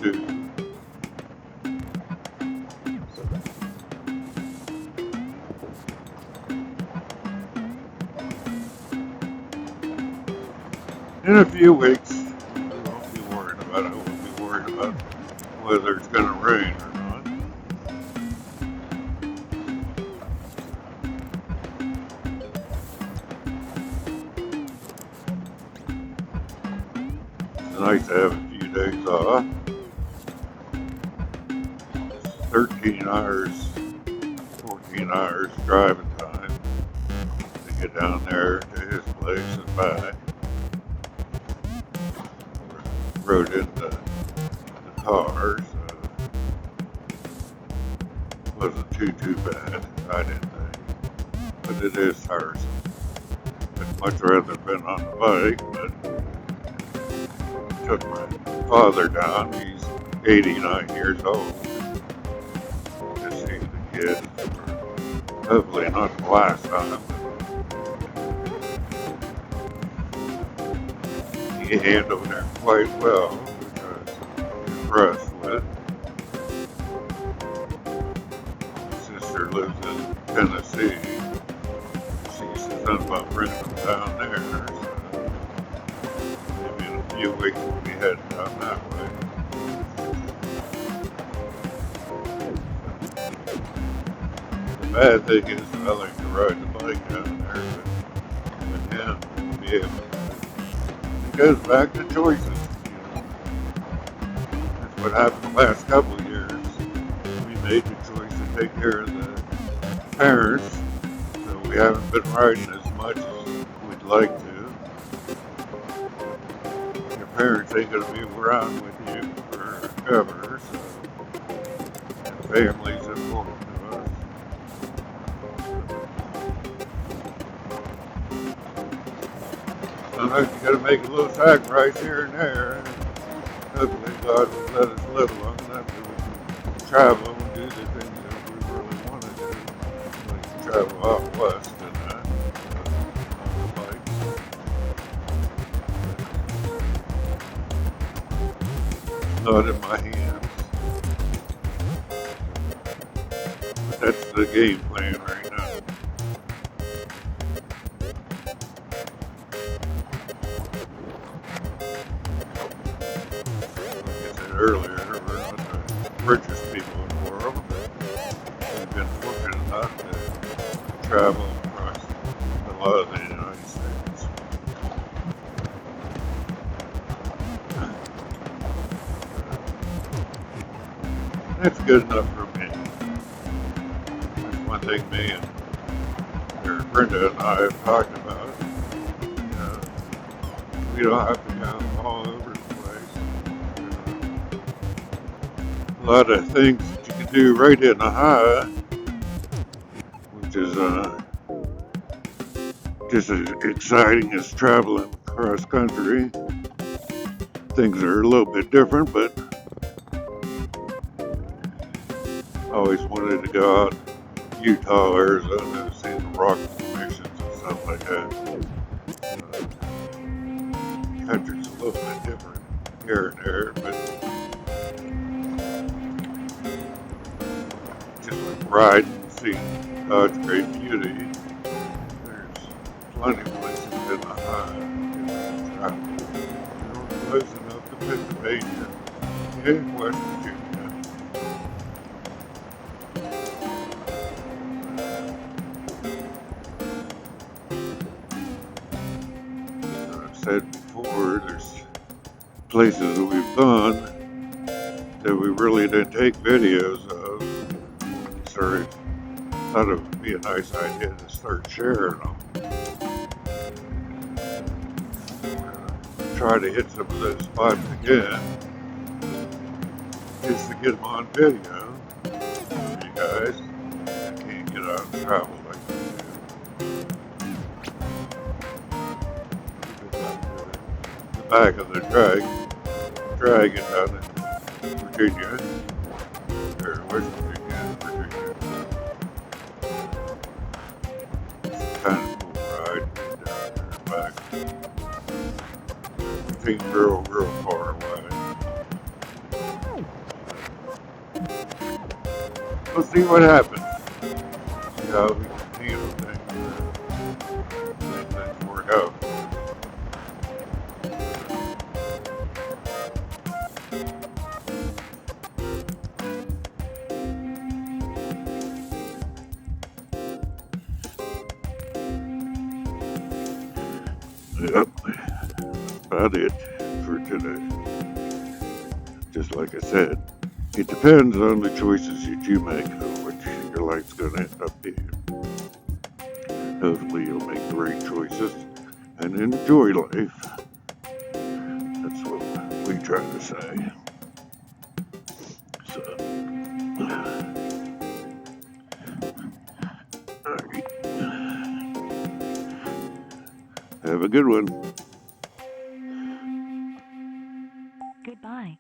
do. In a few weeks, we won't be worried about it. We'll be worried about whether it's going to rain or not. It's nice to have a few days off. 13 hours, 14 hours driving time to get down there to his place and back. Rode in the car, so it wasn't too bad, I didn't think. But it is tiresome. I'd much rather have been on the bike, but took my father down. He's 89 years old. To see the kids. Hopefully not the last time. He handled it quite well, which I was impressed with. My sister lives in Tennessee. She says something about bringing them down there. So maybe in a few weeks we'll be heading down that way. The bad thing is I like to ride the bike down there, but with him, we'll be able to. It goes back to choices, you know. That's what happened the last couple of years. We made the choice to take care of the parents, so we haven't been riding as much as we'd like to. Your parents ain't going to be around with you forever, so family's important to us. Sometimes you got to make a little sacrifice here and there. Hopefully God will let us live long enough that we can travel and do the things that we really want to do. We can travel out west and that on the bike. It's not in my hands. But that's the game plan right now. Earlier, we're not the richest people in the world, but we've been fortunate enough to travel across a lot of the United States. That's good enough for me. That's one thing me and Brenda and I have talked about. You know, we don't have to go all over the place. A lot of things that you can do right in the high, which is just as exciting as traveling cross country. Things are a little bit different, but I always wanted to go out Utah, Arizona, see the rock formations and stuff like that. Country's a little bit different here and there, but just like ride and see God's great beauty. There's plenty of places in the high and travel. You're close enough to Pennsylvania and West Virginia. As I've said before, there's places that we've gone that we really didn't take videos of. So I thought it would be a nice idea to start sharing them. Try to hit some of those spots again, just to get them on video for you guys that can't get out and travel like we do. The back of the dragon down in Virginia, or West Virginia, kind of cool ride down there and back. Seems real far away. we'll see what happens. See how we can handle things work out. Yep, about it for today. Just like I said, it depends on the choices that you make of what your life's going to end up being. Hopefully, you'll make the right choices and enjoy life. That's what we try to say. So, alright. Have a good one. Goodbye.